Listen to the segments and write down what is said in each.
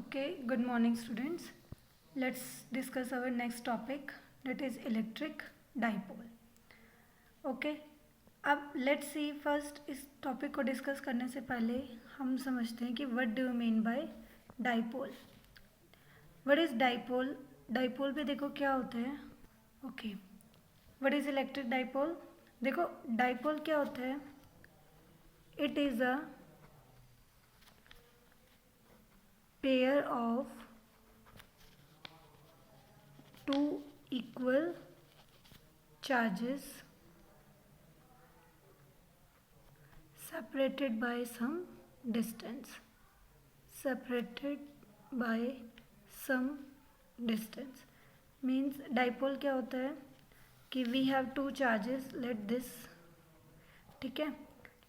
Okay, good morning students. Let's discuss our next topic, that is electric dipole. Okay, अब let's see first इस topic को discuss करने से पहले हम समझते हैं कि what do you mean by dipole. What is dipole? Dipole पे देखो क्या होता है. Okay, what is electric dipole? देखो dipole क्या होता है. It is a pair of two equal charges separated by some distance. Means dipole क्या होता है कि we have two charges, let this, ठीक है.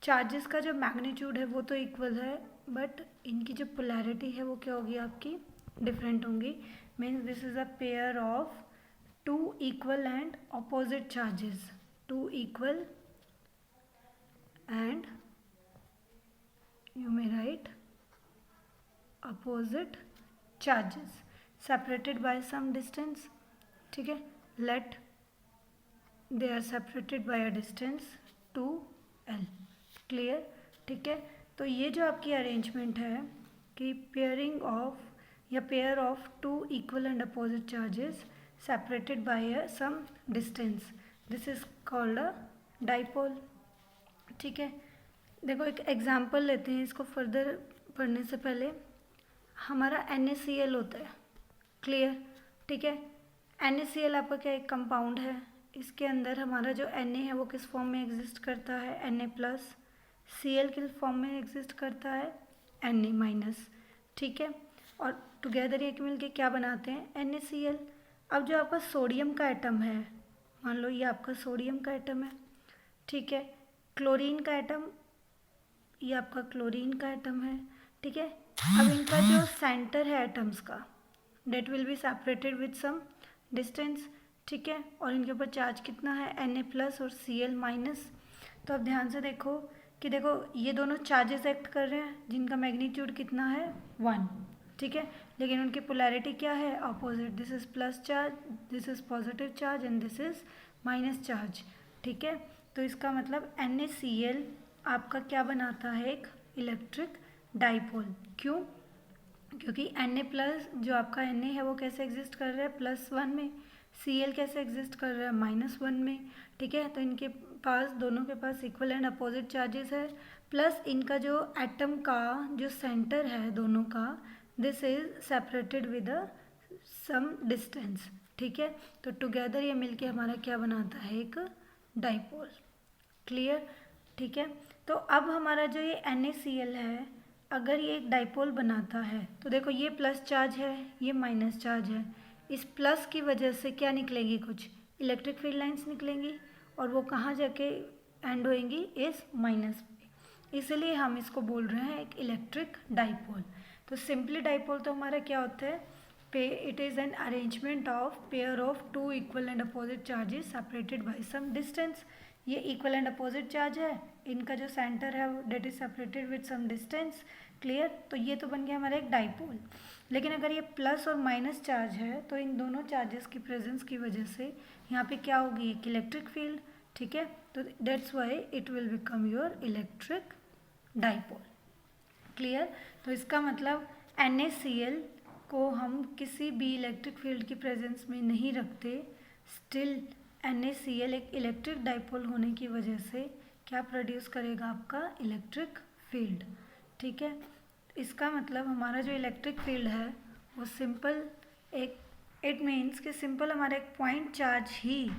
चार्जेस का जो मैग्नीट्यूड है वो तो इक्वल है, बट इनकी जो पोलैरिटी है वो क्या होगी आपकी, डिफरेंट होंगी. Means this is a pair of two equal and opposite charges. Two equal and you may write opposite charges separated by some distance. ठीक है, let they are separated by a distance 2l. Clear. ठीक है, तो ये जो आपकी arrangement है कि पेयरिंग ऑफ या pair of two equal and opposite charges separated by a some distance, this is called a dipole. ठीक है, देखो एक एग्जांपल लेते हैं. इसको फर्दर पढ़ने से पहले हमारा NaCl होता है. क्लियर. ठीक है, NaCl आपका क्या एक कंपाउंड है. इसके अंदर हमारा जो Na है वो किस फॉर्म में एग्जिस्ट करता है, Na+. Cl किस फॉर्म में एग्जिस्ट करता है, Na-. ठीक है, और टुगेदर ये मिलके क्या बनाते हैं, NaCl. अब जो आपका सोडियम का एटम है, मान लो ये आपका सोडियम का एटम है. ठीक है, क्लोरीन का एटम, ये आपका क्लोरीन का एटम है. ठीक है, अब इनका जो सेंटर है एटम्स का, that will be separated with some distance. ठीक है, और इनके ऊपर चार्ज कितना है, Na+ और Cl-. तो अब ध्यान से देखो कि देखो ये दोनों चार्जेस एक्ट कर रहे हैं जिनका मैग्नीट्यूड कितना है, 1. ठीक है, लेकिन उनकी पोलैरिटी क्या है, opposite. This is plus charge, this is positive charge and this is minus charge. ठीक है, तो इसका मतलब NaCl आपका क्या बनाता है, एक इलेक्ट्रिक डाइपोल. क्यों, क्योंकि Na+ जो आपका Na है वो कैसे एग्जिस्ट कर रहा है, +1 में. Cl कैसे एग्जिस्ट कर रहा है, -1 में. ठीक है, तो इनके पास दोनों के पास इक्वल एंड अपोजिट चार्जेस है, प्लस इनका जो एटम का जो सेंटर है दोनों का, this is separated with some distance. ठीक है, तो टुगेदर ये मिलके हमारा क्या बनाता है, एक डाइपोल. क्लियर. ठीक है, तो अब हमारा जो ये NaCl है, अगर ये एक डाइपोल बनाता है तो देखो ये प्लस चार्ज है, ये माइनस चार्ज है. इस प्लस की वजह से क्या निकलेगी, कुछ इलेक्ट्रिक फील्ड लाइंस निकलेंगी और वो कहाँ जाके एंड होएंगी, इस माइनस पे. इसलिए हम इसको बोल रहे हैं एक इलेक्ट्रिक डाइपोल. तो सिंपली डाइपोल तो हमारा क्या होता है, it is an arrangement of pair of two equal and opposite charges separated by some distance. ये इक्वल एंड अपोजिट चार्ज है, इनका जो सेंटर है that is separated with some distance. Clear. तो ये तो बन गया हमारा एक डाइपोल. लेकिन अगर ये प्लस और माइनस चार्ज है तो इन दोनों चार्जेस की प्रेजेंस की वजह से यहाँ पे क्या होगी, एक इलेक्ट्रिक फील्ड. ठीक है, तो that's why it will become your electric dipole. Clear. तो इसका मतलब NaCl को हम किसी भी इलेक्ट्रिक फील्ड की प्रेजेंस में नहीं रखते, स्टिल NaCl एक इलेक्ट्रिक डाइपोल होने की वजह से क्या प्रोड्यूस करेगा, आपका इलेक्ट्रिक फील्ड. ठीक है, इसका मतलब हमारा जो इलेक्ट्रिक फील्ड है वो सिंपल एक, इट मीन्स कि सिंपल हमारा एक पॉइंट चार्ज ही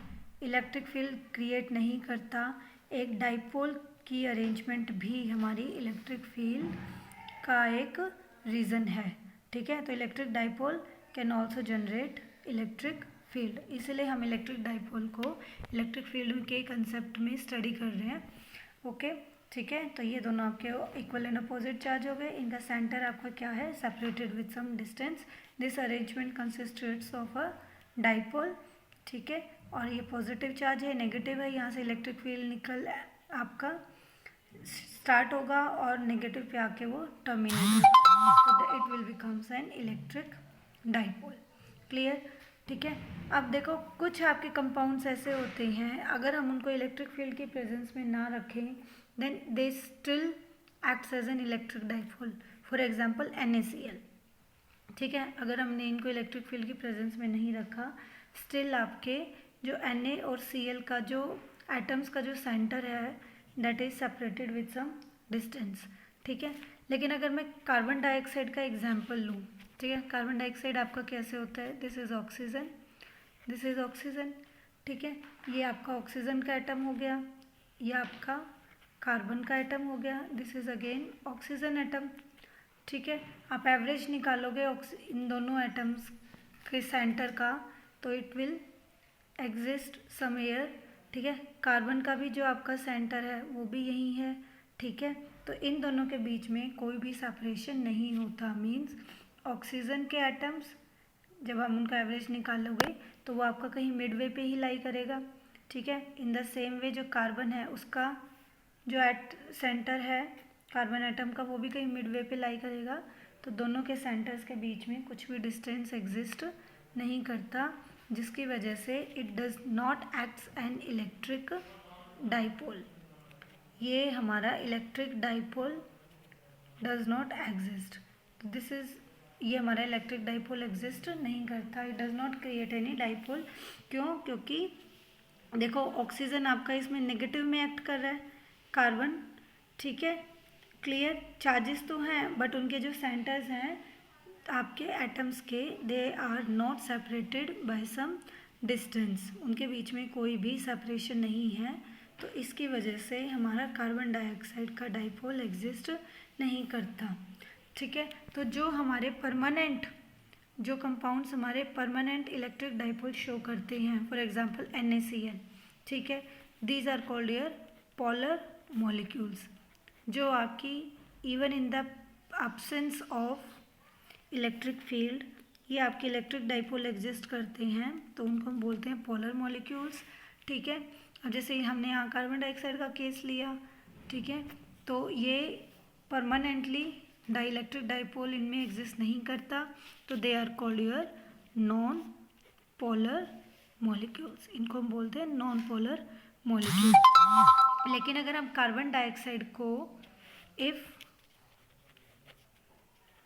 इलेक्ट्रिक फील्ड क्रिएट नहीं करता, एक डाइपोल की अरेंजमेंट भी हमारी इलेक्ट्रिक फील्ड का एक रीज़न है. ठीक है, तो electric dipole can also generate electric field. इसलिए हम इलेक्ट्रिक डाइपोल को इलेक्ट्रिक फील्ड के कंसेप्ट में स्टडी कर रहे हैं. ओके. ठीक है, तो ये दोनों आपके इक्वल एंड अपोजिट चार्ज हो गए. इनका सेंटर आपका क्या है, separated with some distance. This arrangement consists of a dipole. ठीक है, और ये पॉजिटिव चार्ज है, नेगेटिव है, यहाँ से इलेक्ट्रिक फील्ड निकल आपका स्टार्ट होगा और नेगेटिव पे आके वो टर्मिनेट. तो it will becomes N electric dipole. Clear? ठीक है। अब देखो कुछ आपके कंपाउंड्स ऐसे होते हैं, अगर हम उनको इलेक्ट्रिक फील्ड की प्रेजेंस में ना रखें then they still acts as an electric dipole. For example NaCl। ठीक है, अगर हमने इनको इलेक्ट्रिक फील्ड की प्रेजेंस में नहीं रखा, स्टिल आपके जो Na और Cl का जो एटम्स का जो सेंटर है that is separated with some distance. ठीक है, लेकिन अगर मैं कार्बन डाइऑक्साइड का एग्जांपल लूँ, ठीक है, कार्बन डाइऑक्साइड आपका कैसे होता है, this is oxygen, this is oxygen. ठीक है, ये आपका ऑक्सीजन का एटम हो गया, ये आपका कार्बन का एटम हो गया, this is again oxygen atom. ठीक है, आप एवरेज निकालोगे इन दोनों एटम्स के सेंटर का तो इट विल एग्जिस्ट समवेयर। ठीक है, कार्बन का भी जो आपका सेंटर है वो भी यही है। ठीक है, तो इन दोनों के बीच में कोई भी सेपरेशन नहीं होता। मीन्स ऑक्सीजन के एटम्स जब हम उनका एवरेज निकालोगे तो वो आपका कहीं मिडवे पे ही लाई करेगा। ठीक है, इन द सेम वे जो कार्बन है उसका जो एट सेंटर है कार्बन एटम का वो भी कहीं मिडवे पे लाई करेगा। तो दोनों के सेंटर्स के बीच में कुछ भी डिस्टेंस एग्जिस्ट नहीं करता, जिसकी वजह से it does not acts N electric dipole. ये हमारा electric dipole does not exist. This is ये हमारा इलेक्ट्रिक डाइपोल एग्जिस्ट नहीं करता, it does not create any dipole. क्यों? क्योंकि देखो ऑक्सीजन आपका इसमें नेगेटिव में एक्ट कर रहा है, कार्बन, ठीक है, क्लियर, चार्जेस तो हैं बट उनके जो सेंटर्स हैं आपके एटम्स के they are not separated by some distance, उनके बीच में कोई भी सेपरेशन नहीं है। तो इसकी वजह से हमारा कार्बन डाइऑक्साइड का डाइपोल एग्जिस्ट नहीं करता। ठीक है, तो जो हमारे परमानेंट जो कंपाउंड्स हमारे परमानेंट इलेक्ट्रिक डाइपोल शो करते हैं, फॉर एग्जांपल NaCl, ठीक है, these are called your polar molecules, जो आपकी even in the absence of electric field ये आपके इलेक्ट्रिक डाइपोल एग्जिस्ट करते हैं, तो उनको हम बोलते हैं पोलर मॉलिक्यूल्स। ठीक है, अब जैसे हमने यहाँ कार्बन डाइऑक्साइड का केस लिया, ठीक है, तो ये परमानेंटली डाइइलेक्ट्रिक डाइपोल इनमें एग्जिस्ट नहीं करता, तो they are called your non polar molecules, इनको हम बोलते हैं नॉन पोलर मॉलिक्यूल। लेकिन अगर हम कार्बन डाइऑक्साइड को if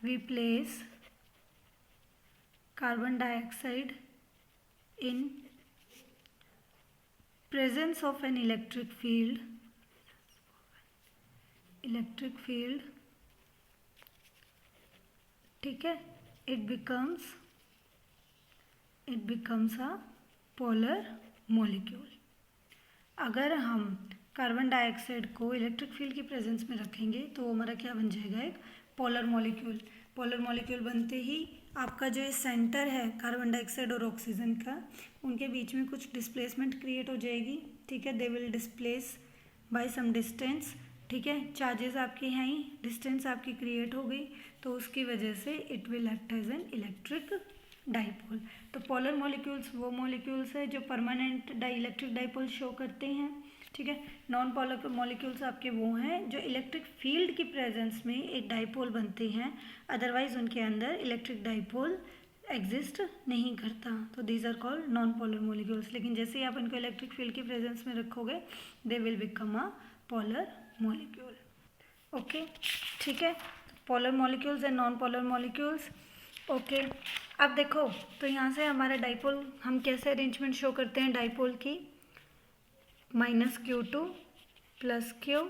we place carbon dioxide in presence of an electric field, ठीक है, it becomes a polar molecule। अगर हम कार्बन डाइऑक्साइड को इलेक्ट्रिक फील्ड की प्रेजेंस में रखेंगे तो हमारा क्या बन जाएगा, एक पोलर मॉलिक्यूल। पोलर मॉलिक्यूल बनते ही आपका जो सेंटर है कार्बन डाइऑक्साइड और ऑक्सीजन का, उनके बीच में कुछ डिस्प्लेसमेंट क्रिएट हो जाएगी। ठीक है, they will displace by some distance. ठीक है, चार्जेस आपके हैं ही, डिस्टेंस आपकी क्रिएट हो गई, तो उसकी वजह से it will act as an electric dipole. तो पोलर मॉलिक्यूल्स वो मॉलिक्यूल्स है जो परमानेंट इलेक्ट्रिक डाइपोल शो करते हैं। ठीक है, नॉन पोलर मॉलिक्यूल्स आपके वो हैं जो इलेक्ट्रिक फील्ड की प्रेजेंस में एक डाइपोल बनते हैं, अदरवाइज उनके अंदर इलेक्ट्रिक डाइपोल एग्जिस्ट नहीं करता, तो these are called non polar molecules. लेकिन जैसे ही आप इनको इलेक्ट्रिक फील्ड की प्रेजेंस में रखोगे they will become a polar molecule. Okay, ठीक है, polar molecules and non polar molecules. Okay, अब देखो तो यहाँ से हमारा डाइपोल हम कैसे अरेंजमेंट शो करते हैं डाइपोल की, -Q2 + Q,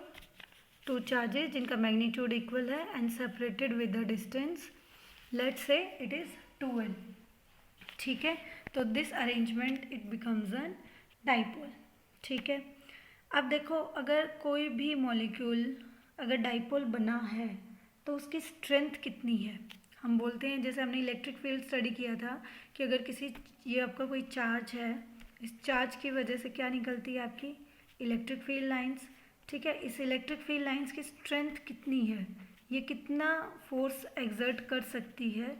टू चार्जेस जिनका मैग्नीट्यूड इक्वल है and separated with the distance, let's say it is 2L। ठीक है, तो this arrangement it becomes N dipole. ठीक है, अब देखो अगर कोई भी मॉलिक्यूल अगर डाइपोल बना है तो उसकी स्ट्रेंथ कितनी है। हम बोलते हैं, जैसे हमने इलेक्ट्रिक फील्ड स्टडी किया था, कि अगर किसी ये आपका कोई चार्ज है, इस चार्ज की वजह से क्या निकलती है आपकी इलेक्ट्रिक फील्ड लाइंस। ठीक है, इस इलेक्ट्रिक फील्ड लाइंस की स्ट्रेंथ कितनी है, ये कितना फोर्स एक्सर्ट कर सकती है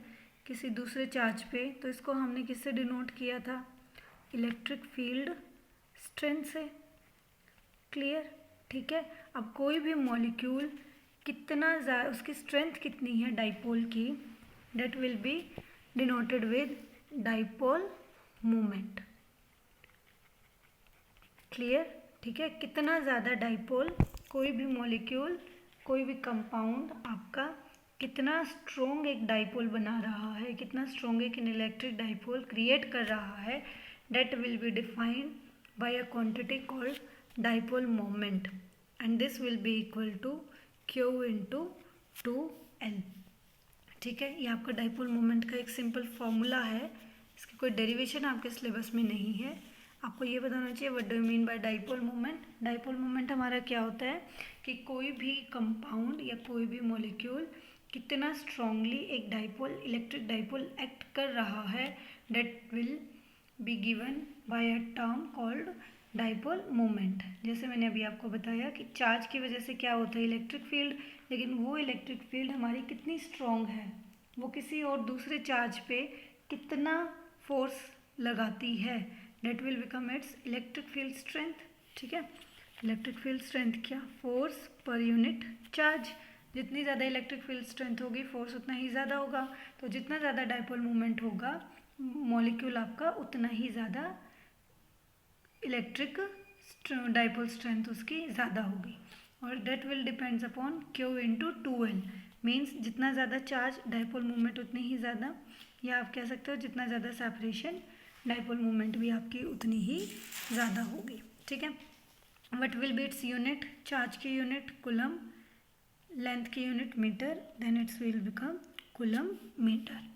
किसी दूसरे चार्ज पे, तो इसको हमने किससे डिनोट किया था, इलेक्ट्रिक फील्ड स्ट्रेंथ से। क्लियर, ठीक है। अब कोई भी मॉलिक्यूल कितना ज़्यादा, उसकी स्ट्रेंथ कितनी है डाइपोल की, that will be denoted with dipole moment. Clear, ठीक है। कितना ज़्यादा डाइपोल, कोई भी मॉलिक्यूल, कोई भी कंपाउंड आपका कितना स्ट्रॉन्ग एक डाइपोल बना रहा है, कितना स्ट्रॉन्ग एक इलेक्ट्रिक डाइपोल क्रिएट कर रहा है, that will be defined by a quantity called dipole moment, and this will be equal to Q into 2L. ठीक है, ये आपका डाइपोल मोमेंट का एक सिंपल फॉर्मूला है, इसकी कोई डेरिवेशन आपके सिलेबस में नहीं है। आपको ये बताना चाहिए what do you mean by dipole moment. Dipole moment हमारा क्या होता है कि कोई भी कंपाउंड या कोई भी मॉलिक्यूल कितना स्ट्रांगली एक डाइपोल, इलेक्ट्रिक डाइपोल एक्ट कर रहा है, that will be given by a term called dipole moment. जैसे मैंने अभी आपको बताया कि चार्ज की वजह से क्या होता है इलेक्ट्रिक फील्ड, लेकिन वो इलेक्ट्रिक फील्ड हमारी कितनी स्ट्रॉन्ग है, वो किसी और दूसरे चार्ज पे कितना फोर्स लगाती है, that will become its electric field strength. ठीक है, इलेक्ट्रिक फील्ड स्ट्रेंथ क्या, फोर्स पर यूनिट चार्ज। जितनी ज़्यादा इलेक्ट्रिक फील्ड स्ट्रेंथ होगी फोर्स उतना ही ज़्यादा होगा, तो जितना ज़्यादा डाइपोल मोमेंट होगा मॉलिक्यूल आपका उतना ही ज़्यादा इलेक्ट्रिक डाइपोल स्ट्रेंथ उसकी ज़्यादा होगी। और that will depends upon Q into 2L, means जितना ज़्यादा चार्ज डाइपोल मोमेंट उतनी ही ज़्यादा, या आप कह सकते हो जितना ज़्यादा सेपरेशन डाइपोल मोमेंट भी आपकी उतनी ही ज़्यादा होगी। ठीक है, what will be its unit, charge की यूनिट कूलम, लेंथ की unit metre, then its will become coulomb metre.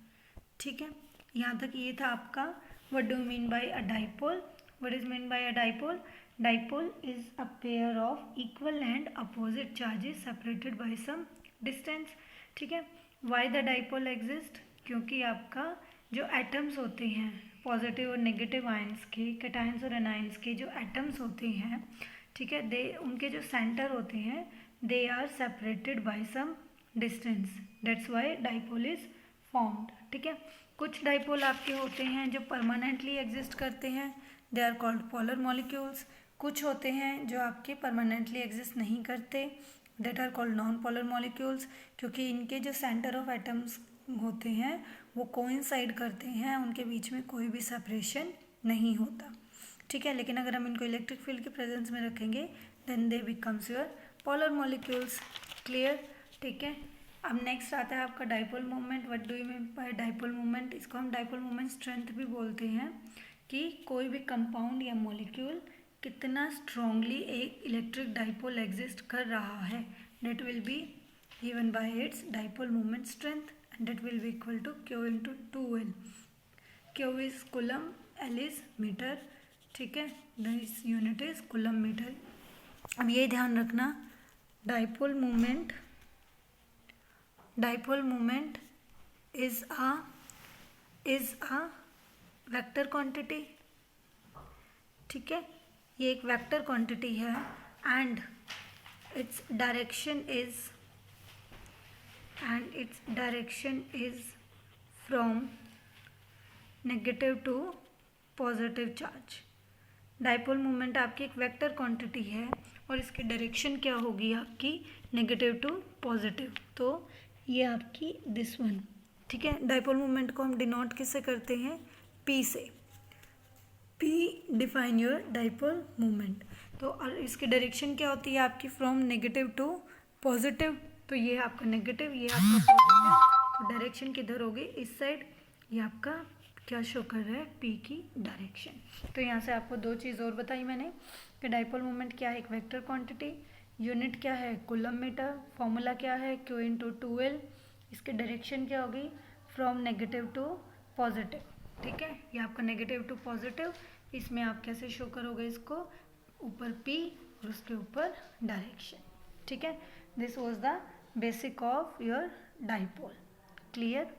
ठीक है, यहाँ तक ये था आपका what do mean by a dipole. What is mean by a dipole, dipole is a pair of equal and opposite charges separated by some distance. ठीक है, why the dipole exist, क्योंकि आपका जो एटम्स होते हैं पॉजिटिव और negative ions के, cations और एनायंस के जो एटम्स होते हैं, ठीक है, दे उनके जो सेंटर होते हैं they are separated by some distance, that's why dipole is formed. ठीक है, कुछ डाइपोल आपके होते हैं जो परमानेंटली एग्जिस्ट करते हैं, they are called polar molecules. कुछ होते हैं जो आपके परमानेंटली एग्जिस्ट नहीं करते, that are called non polar molecules, क्योंकि इनके जो सेंटर ऑफ एटम्स होते हैं वो कोइंसाइड करते हैं, उनके बीच में कोई भी सेपरेशन नहीं होता। ठीक है, लेकिन अगर हम इनको इलेक्ट्रिक फील्ड के प्रेजेंस में रखेंगे then they becomes your polar molecules. Clear, ठीक है। अब नेक्स्ट आता है आपका dipole moment. What do you mean by dipole moment, इसको हम डाइपोल मोमेंट स्ट्रेंथ भी बोलते हैं, कि कोई भी कंपाउंड या मॉलिक्यूल कितना स्ट्रांगली एक इलेक्ट्रिक डाइपोल एग्जिस्ट कर रहा है, that will be given by it's dipole moment strength, and that will be equal to Q into 2L. Q is coulomb, L is meter. ठीक है, this unit is coulomb meter. अब ये ध्यान रखना, dipole moment is a vector quantity. ठीक है, ये एक वेक्टर क्वांटिटी है and its direction is from negative to positive charge. Dipole moment आपकी एक वेक्टर क्वांटिटी है और इसकी डायरेक्शन क्या होगी आपकी नेगेटिव टू पॉजिटिव, तो ये आपकी दिस वन। ठीक है, डाइपोल मोमेंट को हम डिनोट किससे करते हैं, P से। P define your dipole moment. तो और इसकी डायरेक्शन क्या होती है आपकी फ्रॉम नेगेटिव टू पॉजिटिव, तो ये आपका नेगेटिव, ये आपका पॉजिटिव, तो डायरेक्शन किधर होगी, इस साइड। ये आपका क्या शो कर रहा है, P की डायरेक्शन। तो यहाँ से आपको दो चीज़ और बताई मैंने कि डाइपोल मोमेंट क्या है, एक वेक्टर क्वांटिटी, यूनिट क्या है कूलम मीटर, फॉर्मूला क्या है Q इंटू 2L, इसकी डायरेक्शन क्या होगी फ्रॉम नेगेटिव टू पॉजिटिव। ठीक है, ये आपका नेगेटिव टू पॉजिटिव, इसमें आप कैसे शो करोगे इसको, ऊपर P और उसके ऊपर डायरेक्शन। ठीक है, this was the basic of your dipole. Clear.